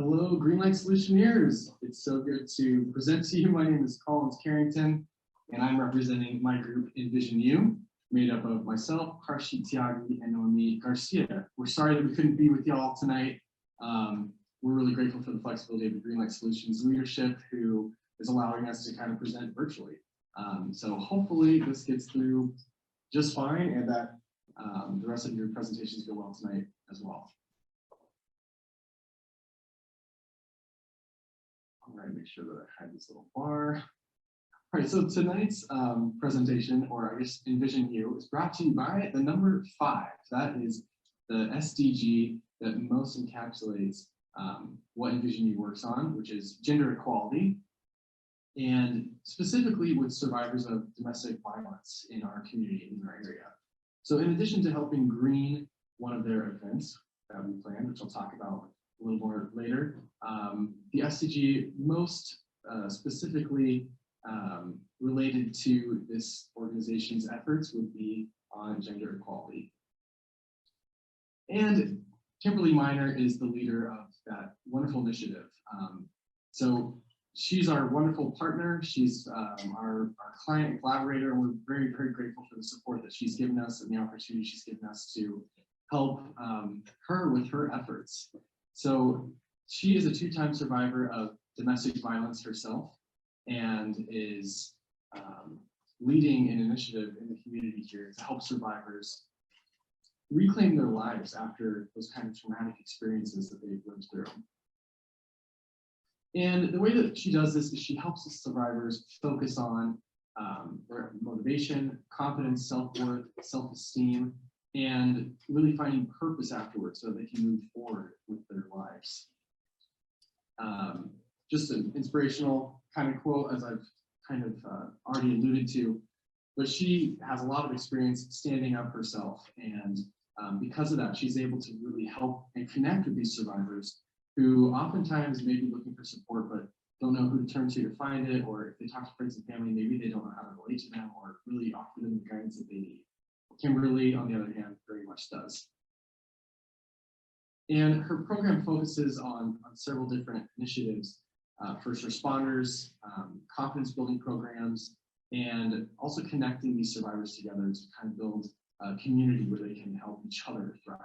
Hello, GreenLight Solutioneers. It's so good to present to you. My name is Collins Carrington, and I'm representing my group, Envision, made up of myself, Karshi Tiagi, and Noemi Garcia. We're sorry that we couldn't be with y'all tonight. We're really grateful for the flexibility of the GreenLight Solutions leadership, who is allowing us to kind of present virtually. So hopefully this gets through just fine, and that the rest of your presentations go well tonight as well. All right, make sure that I hide this little bar. All right, so tonight's presentation, or I guess Envision You, is brought to you by the number 5. That is the SDG that most encapsulates what Envision You works on, which is gender equality, and specifically with survivors of domestic violence in our community, in our area. So in addition to helping green one of their events that we planned, which I'll talk about a little more later, the SDG most specifically related to this organization's efforts would be on gender equality. And Kimberly Miner is the leader of that wonderful initiative. So she's our wonderful partner. She's our client and collaborator, and we're very, very grateful for the support that she's given us and the opportunity she's given us to help her with her efforts. So she is a 2-time survivor of domestic violence herself, and is leading an initiative in the community here to help survivors reclaim their lives after those kind of traumatic experiences that they've lived through. And the way that she does this is she helps the survivors focus on their motivation, confidence, self-worth, self-esteem, and really finding purpose afterwards so they can move forward with their lives. Just an inspirational kind of quote, as I've kind of already alluded to, but she has a lot of experience standing up herself, and because of that, she's able to really help and connect with these survivors who oftentimes may be looking for support but don't know who to turn to find it, or if they talk to friends and family, maybe they don't know how to relate to them or really offer them the guidance that they need. Kimberly, on the other hand, very much does. And her program focuses on several different initiatives, first responders, confidence building programs, and also connecting these survivors together to kind of build a community where they can help each other thrive.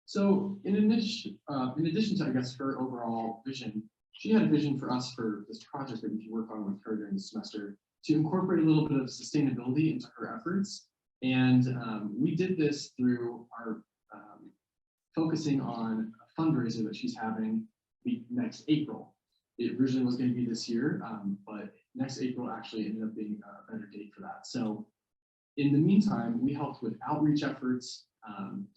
So in addition to, I guess, her overall vision, she had a vision for us for this project that we could work on with her during the semester to incorporate a little bit of sustainability into her efforts. And we did this through our focusing on a fundraiser that she's having next April. It originally was going to be this year, but next April actually ended up being a better date for that. So in the meantime, we helped with outreach efforts,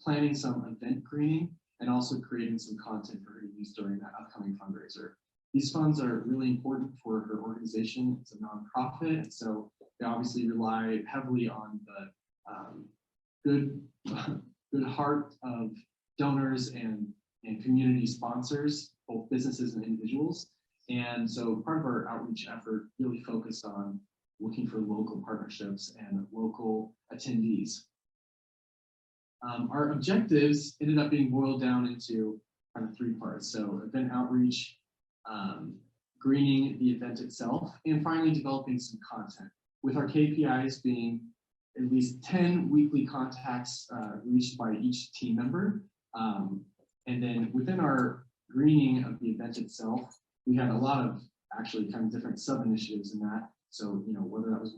planning some event greening, and also creating some content for her to use during that upcoming fundraiser. These funds are really important for her organization. It's a nonprofit, and so they obviously rely heavily on the good heart of donors and community sponsors, both businesses and individuals. And so part of our outreach effort really focused on looking for local partnerships and local attendees. Our objectives ended up being boiled down into kind of 3 parts. So event outreach, greening the event itself, and finally developing some content, with our KPIs being at least 10 weekly contacts reached by each team member. And then within our greening of the event itself, we had a lot of actually kind of different sub-initiatives in that. So, you know, whether that was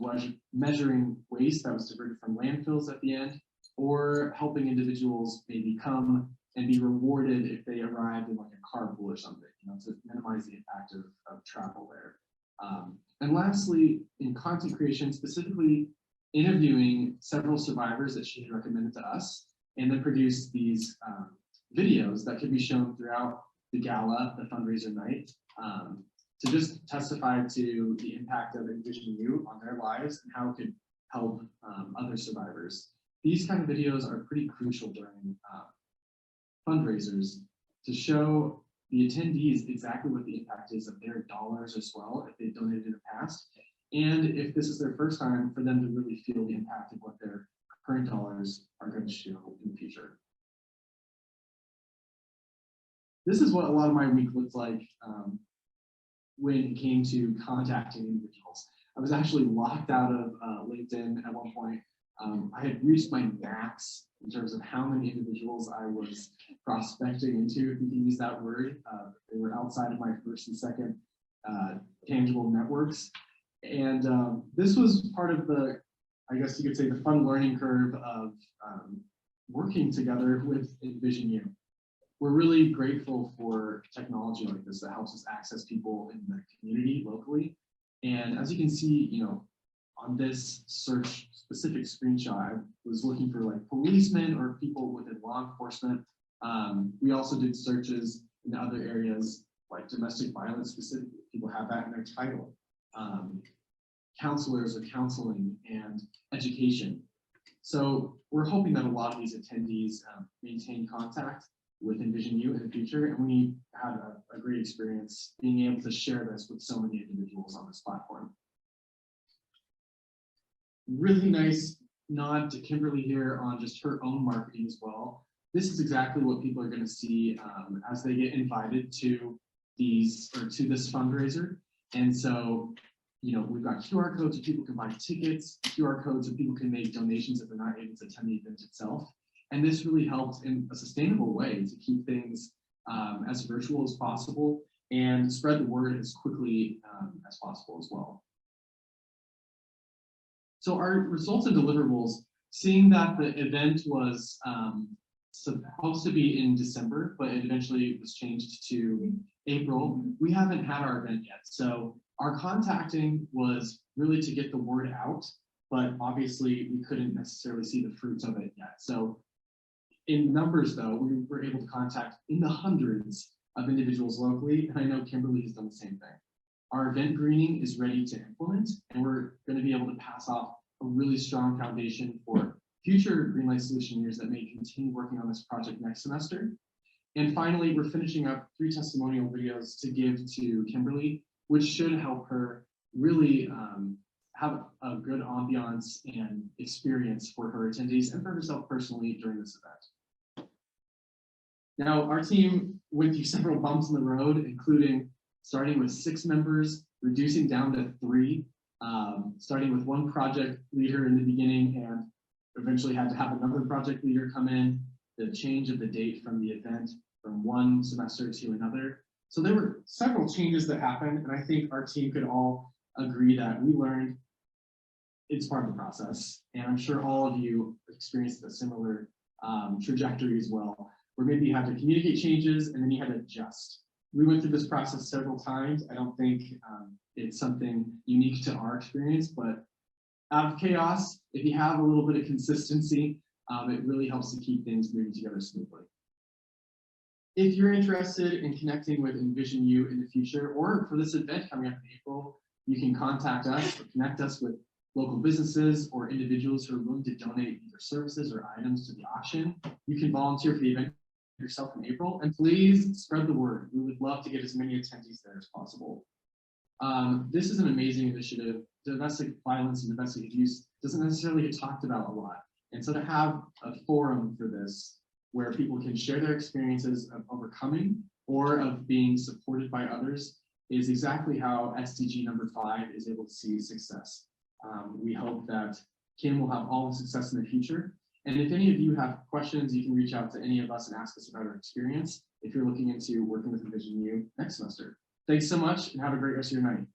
measuring waste that was diverted from landfills at the end, or helping individuals maybe come and be rewarded if they arrived in like a carpool or something, you know, to minimize the impact of travel there. And lastly, in content creation, specifically interviewing several survivors that she had recommended to us, and then produced these videos that could be shown throughout the gala, the fundraiser night, to just testify to the impact of Envision You on their lives and how it could help other survivors. These kind of videos are pretty crucial during fundraisers to show the attendees exactly what the impact is of their dollars as well, if they've donated in the past, and if this is their first time, for them to really feel the impact of what their current dollars are going to show in the future. this is what a lot of my week looked like when it came to contacting individuals. I was actually locked out of LinkedIn at one point. I had reached my max in terms of how many individuals I was prospecting into, if you can use that word. They were outside of my first and second tangible networks. And this was part of the, I guess you could say, the fun learning curve of working together with Envision. We're really grateful for technology like this that helps us access people in the community locally. And as you can see, on this search specific screenshot, I was looking for like policemen or people within law enforcement. We also did searches in other areas like domestic violence specific. People have that in their title. Counselors or counseling and education. So we're hoping that a lot of these attendees maintain contact with Envision in the future, and we had a great experience being able to share this with so many individuals on this platform. Really nice nod to Kimberly here on just her own marketing as well. This is exactly what people are going to see as they get invited to these or to this fundraiser. And so, we've got QR codes so people can buy tickets, QR codes so people can make donations if they're not able to attend the event itself. And this really helps in a sustainable way to keep things as virtual as possible and spread the word as quickly as possible as well. So our results and deliverables, seeing that the event was supposed to be in December, but it eventually was changed to April, we haven't had our event yet. So our contacting was really to get the word out, but obviously we couldn't necessarily see the fruits of it yet. So in numbers though, we were able to contact in the hundreds of individuals locally, and I know Kimberly has done the same thing. Our event greening is ready to implement, and we're going to be able to pass off a really strong foundation for future GreenLight Solutioneers that may continue working on this project next semester. And finally, we're finishing up 3 testimonial videos to give to Kimberly, which should help her really have a good ambiance and experience for her attendees and for herself personally during this event. Now, our team went through several bumps in the road, including starting with 6 members, reducing down to 3, starting with 1 project leader in the beginning, and eventually had to have another project leader come in, the change of the date from the event from one semester to another. So there were several changes that happened, and I think our team could all agree that we learned it's part of the process. And I'm sure all of you experienced a similar trajectory as well, where maybe you had to communicate changes and then you had to adjust. We went through this process several times. I don't think it's something unique to our experience, but out of chaos, if you have a little bit of consistency, it really helps to keep things moving together smoothly. If you're interested in connecting with Envision in the future, or for this event coming up in April, you can contact us or connect us with local businesses or individuals who are willing to donate either services or items to the auction. You can volunteer for the event yourself in April, and please spread the word. We would love to get as many attendees there as possible. This is an amazing initiative. Domestic violence and domestic abuse doesn't necessarily get talked about a lot. And so to have a forum for this, where people can share their experiences of overcoming or of being supported by others, is exactly how SDG number 5 is able to see success. We hope that Kim will have all the success in the future. And if any of you have questions, you can reach out to any of us and ask us about our experience if you're looking into working with Envision next semester. Thanks so much and have a great rest of your night.